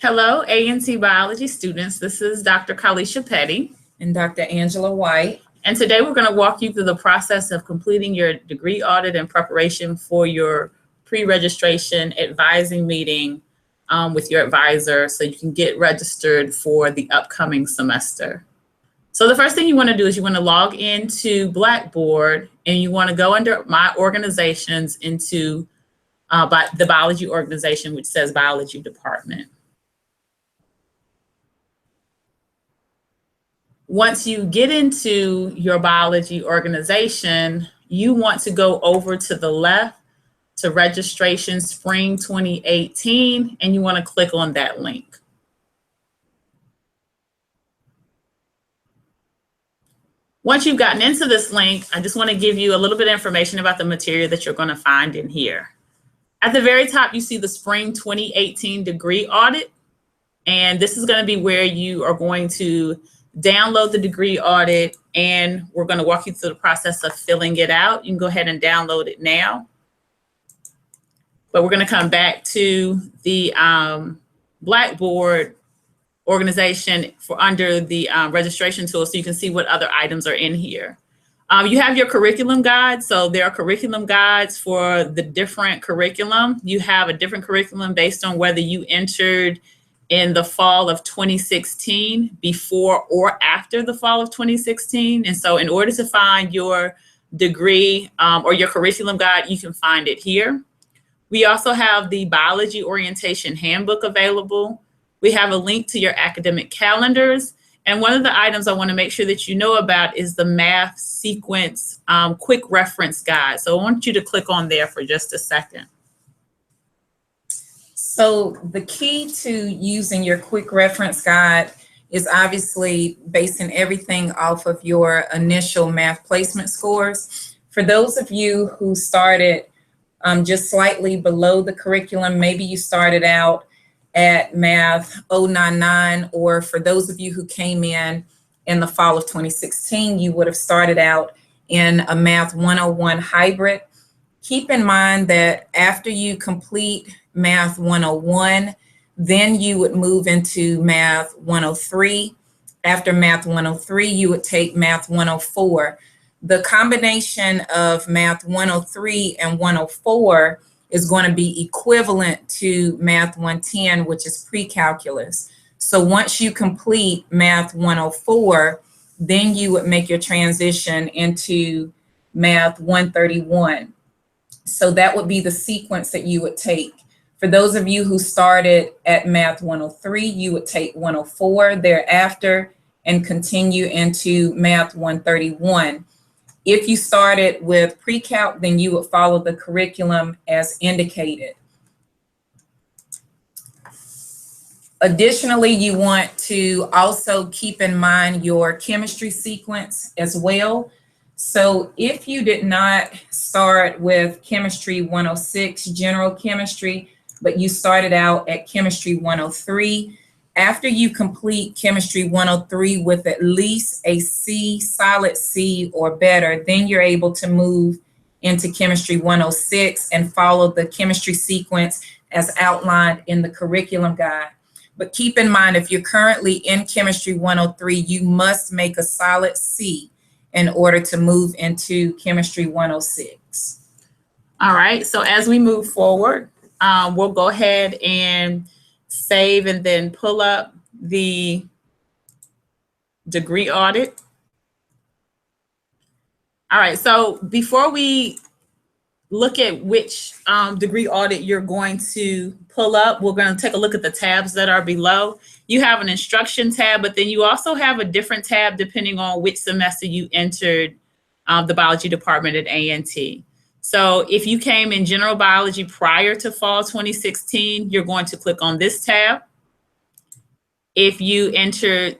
Hello, A&T Biology students. This is Dr. Cailisha L. And Dr. Angela White. And today we're going to walk you through the process of completing your degree audit in preparation for your pre-registration advising meeting with your advisor so you can get registered for the upcoming semester. So the first thing you want to do is you want to log into Blackboard and you want to go under My Organizations into the biology organization, which says Biology Department. Once you get into your biology organization, you want to go over to the left to Registration Spring 2018, and you want to click on that link. Once you've gotten into this link, I just want to give you a little bit of information about the material that you're going to find in here. At the very top, you see the Spring 2018 Degree Audit, and this is going to be where you are going to download the degree audit, and we're going to walk you through the process of filling it out. You can go ahead and download it now. But we're going to come back to the Blackboard organization for under the registration tool so you can see what other items are in here. You have your curriculum guide. So there are curriculum guides for the different curriculum. You have a different curriculum based on whether you entered in the fall of 2016, before or after the fall of 2016. And so in order to find your degree or your curriculum guide, you can find it here. We also have the Biology Orientation Handbook available. We have a link to your academic calendars. And one of the items I want to make sure that you know about is the Math Sequence Quick Reference Guide. So I want you to click on there for just a second. So the key to using your quick reference guide is obviously basing everything off of your initial math placement scores. For those of you who started just slightly below the curriculum, maybe you started out at Math 099, or for those of you who came in the fall of 2016, you would have started out in a Math 101 hybrid. Keep in mind that after you complete Math 101, then you would move into Math 103. After Math 103, you would take Math 104. The combination of Math 103 and 104 is going to be equivalent to Math 110, which is pre-calculus. So once you complete Math 104, then you would make your transition into Math 131. So that would be the sequence that you would take. For those of you who started at Math 103, you would take 104 thereafter and continue into Math 131. If you started with pre-calc, then you would follow the curriculum as indicated. Additionally, you want to also keep in mind your chemistry sequence as well. So if you did not start with Chemistry 106, General Chemistry, but you started out at Chemistry 103, after you complete Chemistry 103 with at least a C, solid C or better, then you're able to move into Chemistry 106 and follow the chemistry sequence as outlined in the curriculum guide. But keep in mind, if you're currently in Chemistry 103, you must make a solid C in order to move into Chemistry 106. All right, so as we move forward, we'll go ahead and save and then pull up the degree audit. All right, so before we look at which degree audit you're going to pull up, we're going to take a look at the tabs that are below. You have an instruction tab, but then you also have a different tab depending on which semester you entered the biology department at A&T. So if you came in general biology prior to fall 2016, you're going to click on this tab. If you entered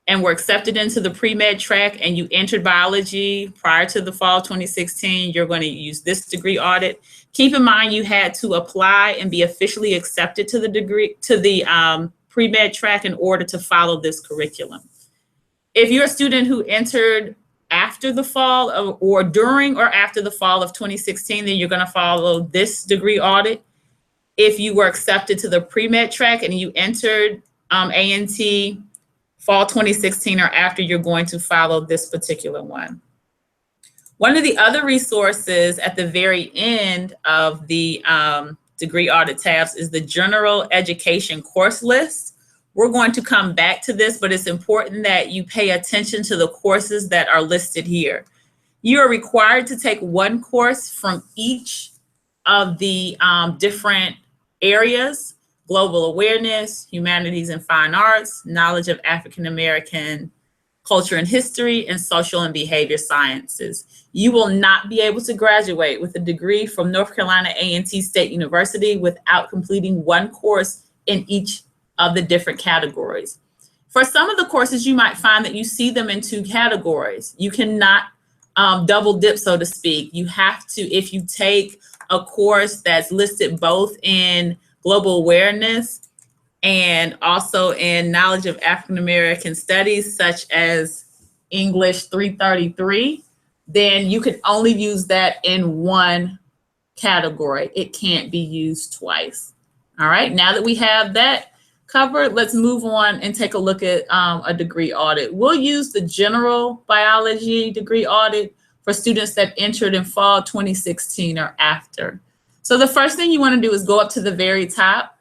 and were accepted into the pre-med track and you entered biology prior to the fall 2016, you're going to use this degree audit. Keep in mind you had to apply and be officially accepted to the pre-med track in order to follow this curriculum. If you're a student who entered after the fall or during or after the fall of 2016, then you're going to follow this degree audit. if you were accepted to the pre-med track and you entered A&T fall 2016 or after, you're going to follow this particular one. One of the other resources at the very end of the degree audit tabs is the general education course list. We're going to come back to this, but it's important that you pay attention to the courses that are listed here. You are required to take one course from each of the different areas: global awareness, humanities and fine arts, knowledge of African American culture and history, and social and behavior sciences. You will not be able to graduate with a degree from North Carolina A&T State University without completing one course in each of the different categories. For some of the courses, you might find that you see them in two categories. You cannot double dip, so to speak. You have to, if you take a course that's listed both in global awareness and also in knowledge of African American studies, such as English 333, then you can only use that in one category. It can't be used twice. All right, now that we have that covered, let's move on and take a look at a degree audit. We'll use the general biology degree audit for students that entered in fall 2016 or after. So the first thing you want to do is go up to the very top.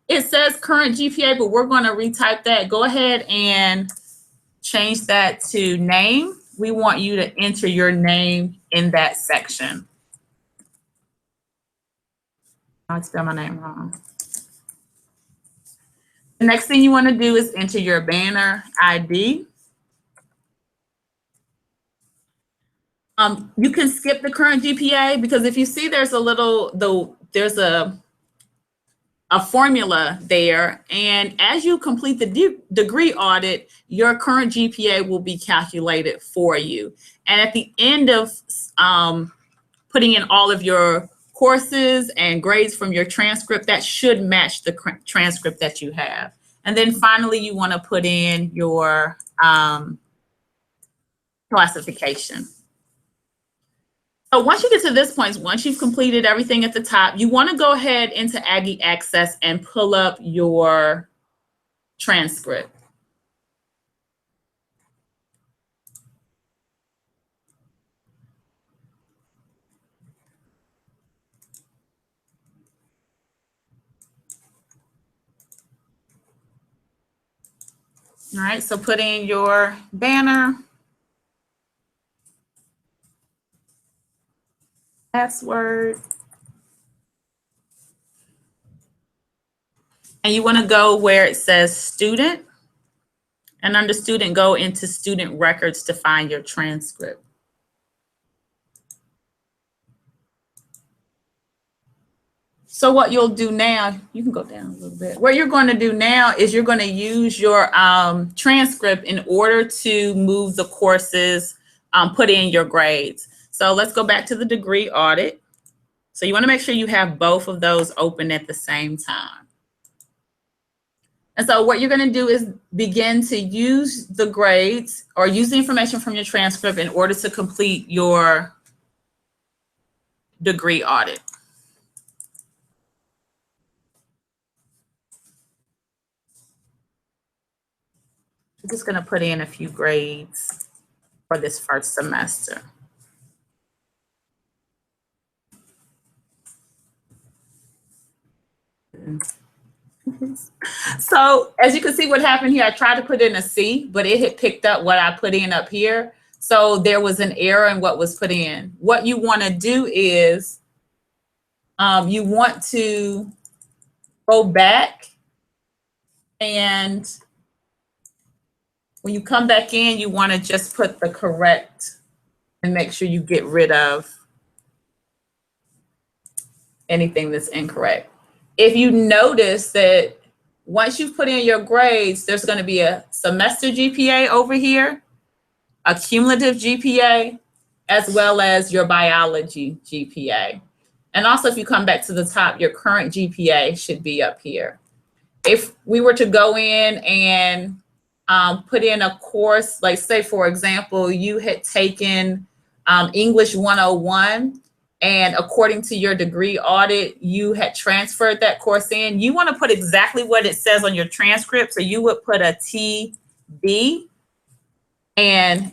It says current GPA, but we're going to retype that. Go ahead and change that to name. We want you to enter your name in that section. I spelled my name wrong. The next thing you want to do is enter your banner ID. You can skip the current GPA because if you see there's a formula there, and as you complete the degree audit, your current GPA will be calculated for you. And at the end of putting in all of your courses and grades from your transcript, that should match the transcript that you have. And then finally, you want to put in your classification. So once you get to this point, once you've completed everything at the top, you want to go ahead into Aggie Access and pull up your transcript. All right, so put in your banner, password, and you want to go where it says student, and under student, go into student records to find your transcript. So what you'll do now, you can go down a little bit. What you're going to do now is you're going to use your transcript in order to move the courses, put in your grades. So let's go back to the degree audit. So you want to make sure you have both of those open at the same time. And so what you're going to do is begin to use the grades or use the information from your transcript in order to complete your degree audit. I'm just going to put in a few grades for this first semester. So as you can see what happened here, I tried to put in a C, but it had picked up what I put in up here. So there was an error in what was put in. What you want to do is you want to go back, and when you come back in, you want to just put the correct and make sure you get rid of anything that's incorrect. If you notice that once you've put in your grades, there's going to be a semester GPA over here, a cumulative GPA, as well as your biology GPA. And also, if you come back to the top, your current GPA should be up here. If we were to go in and put in a course, like say, for example, you had taken English 101, and according to your degree audit, you had transferred that course in, you want to put exactly what it says on your transcript. So you would put a TB and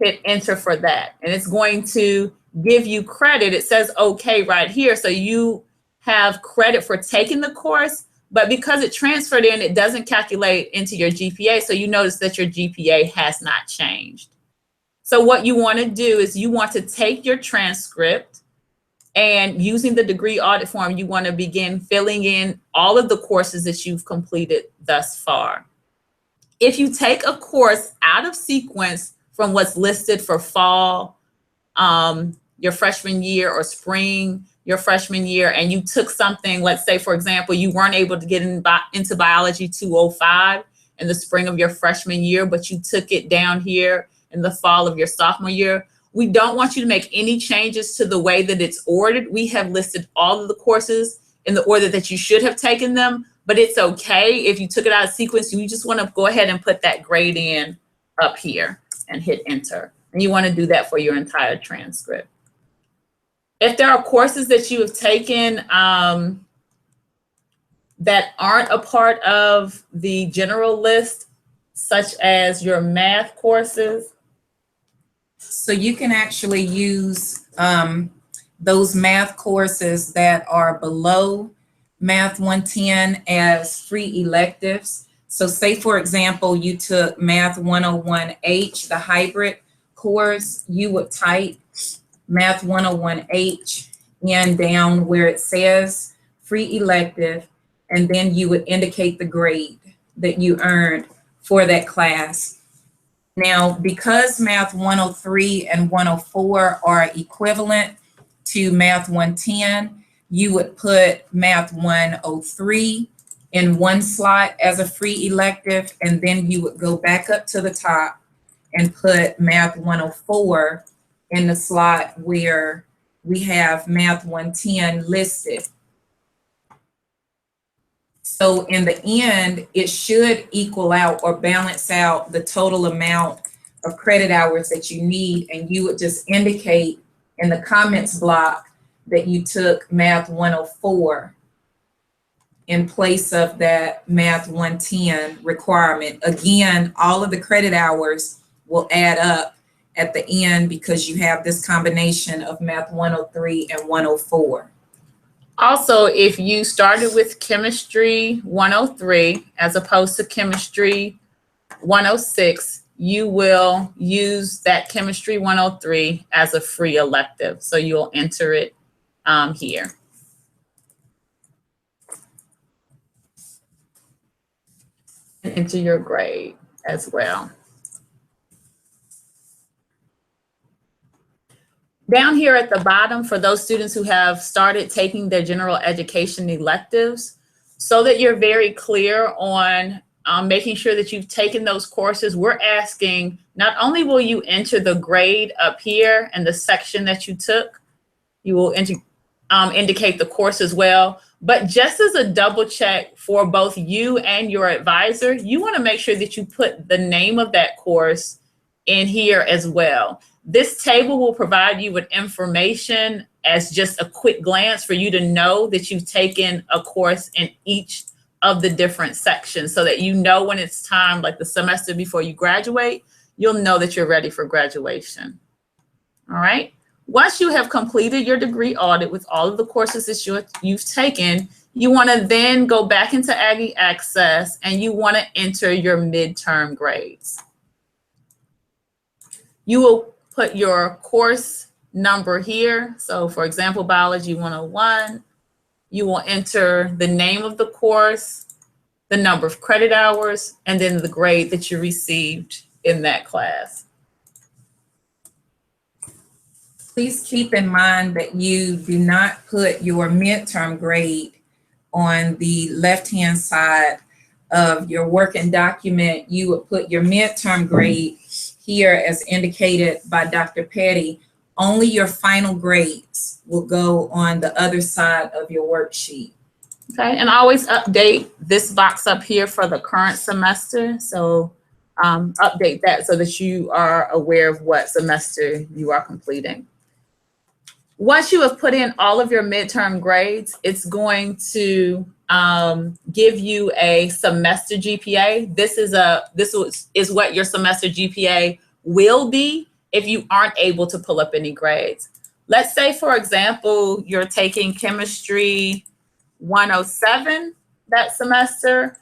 hit enter for that. And it's going to give you credit. It says okay right here. So you have credit for taking the course, but because it transferred in, it doesn't calculate into your GPA. So you notice that your GPA has not changed. So what you want to do is you want to take your transcript, and using the degree audit form, you want to begin filling in all of the courses that you've completed thus far. If you take a course out of sequence from what's listed for fall, your freshman year, or spring, your freshman year, and you took something, let's say, for example, you weren't able to get into Biology 205 in the spring of your freshman year, but you took it down here in the fall of your sophomore year, we don't want you to make any changes to the way that it's ordered. We have listed all of the courses in the order that you should have taken them, but it's okay if you took it out of sequence. You just want to go ahead and put that grade in up here and hit enter. And you want to do that for your entire transcript. If there are courses that you have taken that aren't a part of the general list, such as your math courses, so you can actually use those math courses that are below Math 110 as free electives. So say, for example, you took Math 101H, the hybrid course, you would type Math 101H in down where it says free elective, and then you would indicate the grade that you earned for that class. Now, because Math 103 and 104 are equivalent to Math 110, you would put Math 103 in one slot as a free elective, and then you would go back up to the top and put Math 104 in the slot where we have Math 110 listed. So in the end, it should equal out or balance out the total amount of credit hours that you need, and you would just indicate in the comments block that you took Math 104 in place of that Math 110 requirement. Again, all of the credit hours will add up at the end because you have this combination of Math 103 and 104. Also, if you started with Chemistry 103 as opposed to Chemistry 106, you will use that Chemistry 103 as a free elective. So you'll enter it here. And enter your grade as well. Down here at the bottom, for those students who have started taking their general education electives, so that you're very clear on making sure that you've taken those courses, we're asking, not only will you enter the grade up here and the section that you took, you will indicate the course as well, but just as a double check for both you and your advisor, you want to make sure that you put the name of that course in here as well. This table will provide you with information as just a quick glance for you to know that you've taken a course in each of the different sections, so that you know when it's time, like the semester before you graduate, you'll know that you're ready for graduation. All right. Once you have completed your degree audit with all of the courses that you've taken, you want to then go back into Aggie Access and you want to enter your midterm grades. You will put your course number here. So for example, Biology 101, you will enter the name of the course, the number of credit hours, and then the grade that you received in that class. Please keep in mind that you do not put your midterm grade on the left-hand side of your working document. You would put your midterm grade here as indicated by Dr. Petty. Only your final grades will go on the other side of your worksheet. Okay, and always update this box up here for the current semester. So update that so that you are aware of what semester you are completing. Once you have put in all of your midterm grades, it's going to give you a semester GPA. This is what your semester GPA will be if you aren't able to pull up any grades. Let's say, for example, you're taking chemistry 107 that semester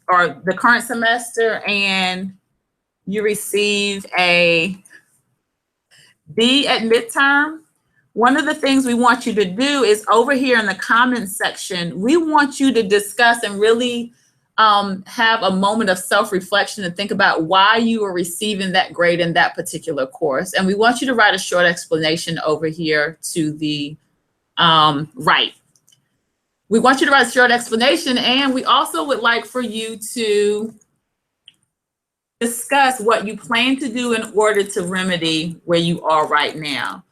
or the current semester, and you receive a B at midterm. One of the things we want you to do is over here in the comments section, we want you to discuss and really have a moment of self-reflection and think about why you are receiving that grade in that particular course. And we want you to write a short explanation over here to the right. We want you to write a short explanation, and we also would like for you to discuss what you plan to do in order to remedy where you are right now.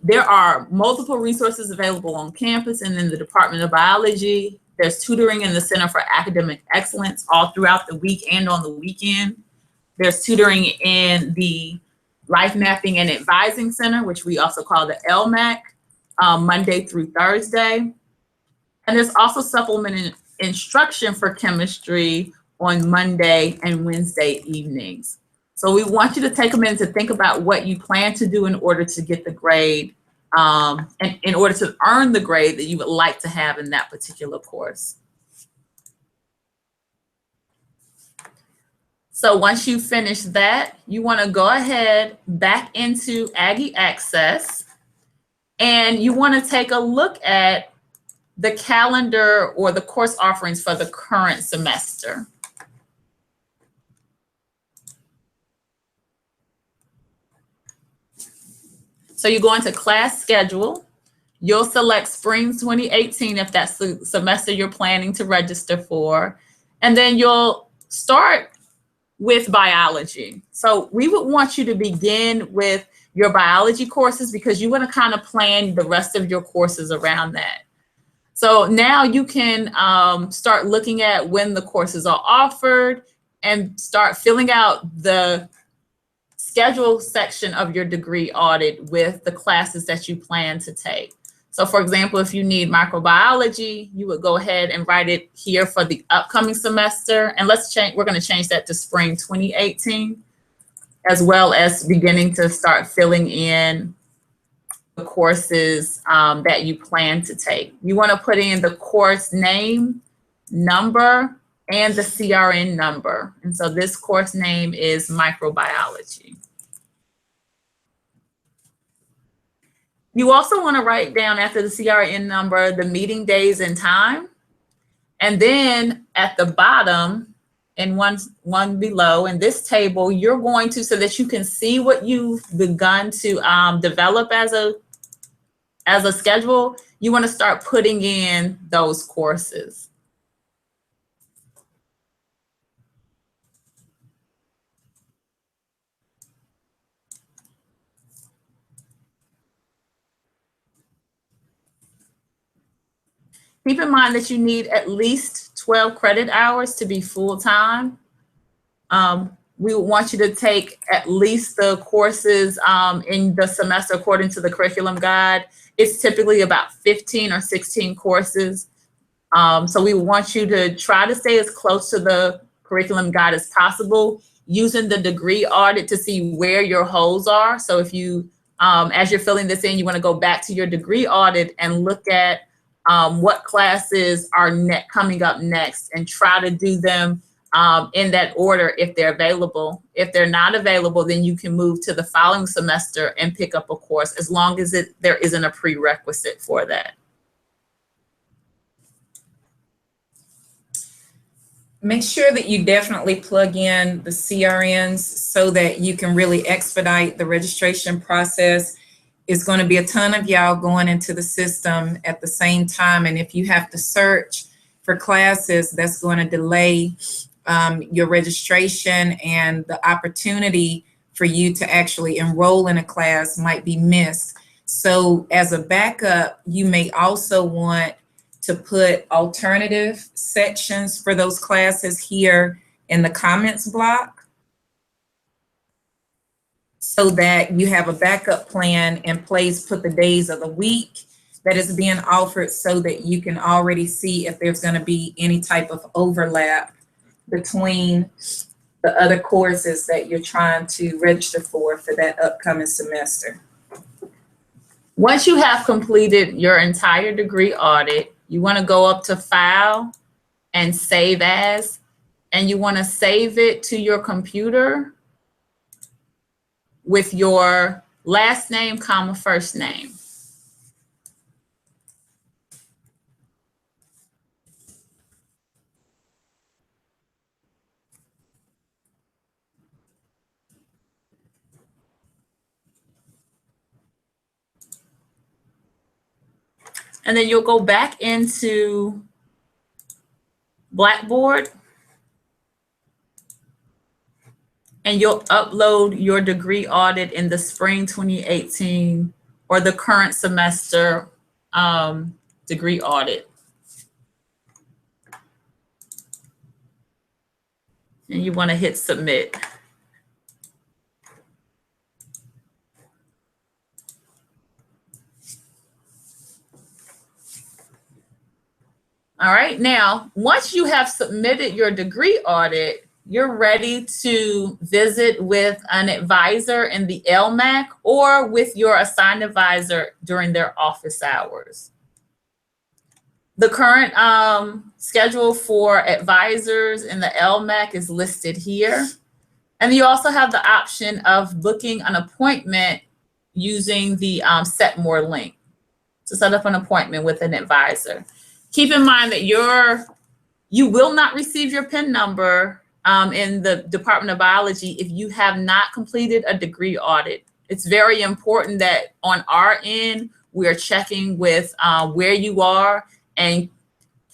There are multiple resources available on campus and in the Department of Biology. There's tutoring in the Center for Academic Excellence all throughout the week and on the weekend. There's tutoring in the Life Mapping and Advising Center, which we also call the LMAC, Monday through Thursday. And there's also supplemental instruction for chemistry on Monday and Wednesday evenings. So we want you to take a minute to think about what you plan to do in order to get the grade, and in order to earn the grade that you would like to have in that particular course. So once you finish that, you want to go ahead back into Aggie Access, and you want to take a look at the calendar or the course offerings for the current semester. So you go into class schedule, you'll select spring 2018 if that's the semester you're planning to register for, and then you'll start with biology. So we would want you to begin with your biology courses because you want to kind of plan the rest of your courses around that. So now you can start looking at when the courses are offered and start filling out the schedule section of your degree audit with the classes that you plan to take. So for example, if you need microbiology, you would go ahead and write it here for the upcoming semester. And we're going to change that to spring 2018, as well as beginning to start filling in the courses that you plan to take. You want to put in the course name, number, and the CRN number. And so this course name is microbiology. You also want to write down after the CRN number, the meeting days and time. And then at the bottom and one below in this table, you're going to, so that you can see what you've begun to develop as a schedule, you want to start putting in those courses. Keep in mind that you need at least 12 credit hours to be full-time. We want you to take at least the courses in the semester according to the curriculum guide. It's typically about 15 or 16 courses. So we want you to try to stay as close to the curriculum guide as possible, using the degree audit to see where your holes are. So if you, as you're filling this in, you want to go back to your degree audit and look at what classes are coming up next and try to do them in that order if they're available. If they're not available, then you can move to the following semester and pick up a course, as long as there isn't a prerequisite for that. Make sure that you definitely plug in the CRNs so that you can really expedite the registration process. It's going to be a ton of y'all going into the system at the same time. And if you have to search for classes, that's going to delay your registration, and the opportunity for you to actually enroll in a class might be missed. So as a backup, you may also want to put alternative sections for those classes here in the comments block. so that you have a backup plan in place, put the days of the week that is being offered so that you can already see if there's going to be any type of overlap between the other courses that you're trying to register for that upcoming semester. Once you have completed your entire degree audit, you want to go up to File and Save As, and you want to save it to your computer with your last name, comma, first name. And then you'll go back into Blackboard and you'll upload your degree audit in the spring 2018 or the current semester degree audit. And you want to hit submit. All right, now, once you have submitted your degree audit, you're ready to visit with an advisor in the LMAC or with your assigned advisor during their office hours. The current schedule for advisors in the LMAC is listed here. And you also have the option of booking an appointment using the Set More link to set up an appointment with an advisor. Keep in mind that you will not receive your PIN number in the Department of Biology if you have not completed a degree audit. It's very important that on our end, we are checking with where you are and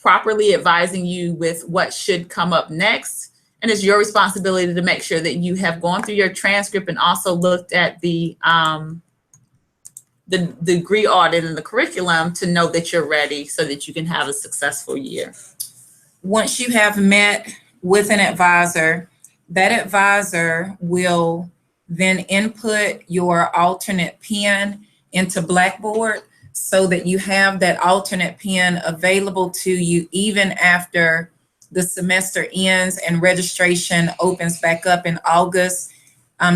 properly advising you with what should come up next. And it's your responsibility to make sure that you have gone through your transcript and also looked at the degree audit and the curriculum to know that you're ready so that you can have a successful year. Once you have met with an advisor, that advisor will then input your alternate PIN into Blackboard so that you have that alternate PIN available to you even after the semester ends and registration opens back up in August.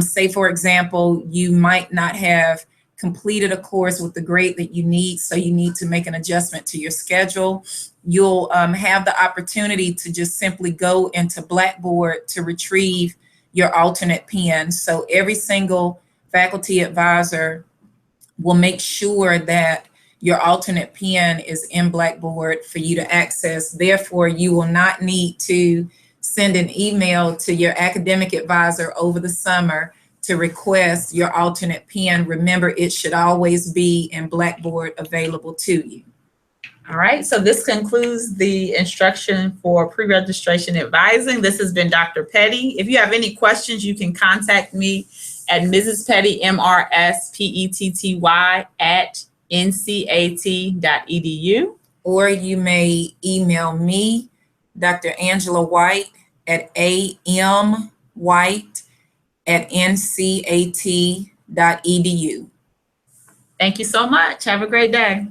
Say, for example, you might not have completed a course with the grade that you need, so you need to make an adjustment to your schedule. You'll have the opportunity to just simply go into Blackboard to retrieve your alternate PIN. So every single faculty advisor will make sure that your alternate PIN is in Blackboard for you to access. Therefore, you will not need to send an email to your academic advisor over the summer to request your alternate PIN. Remember, it should always be in Blackboard available to you. All right, so this concludes the instruction for pre-registration advising. This has been Dr. Petty. If you have any questions, you can contact me at Mrs. Petty, MRSPETTY at NCA&TSU.edu. Or you may email me, Dr. Angela White, at amwhite@ncat.edu. Thank you so much. Have a great day.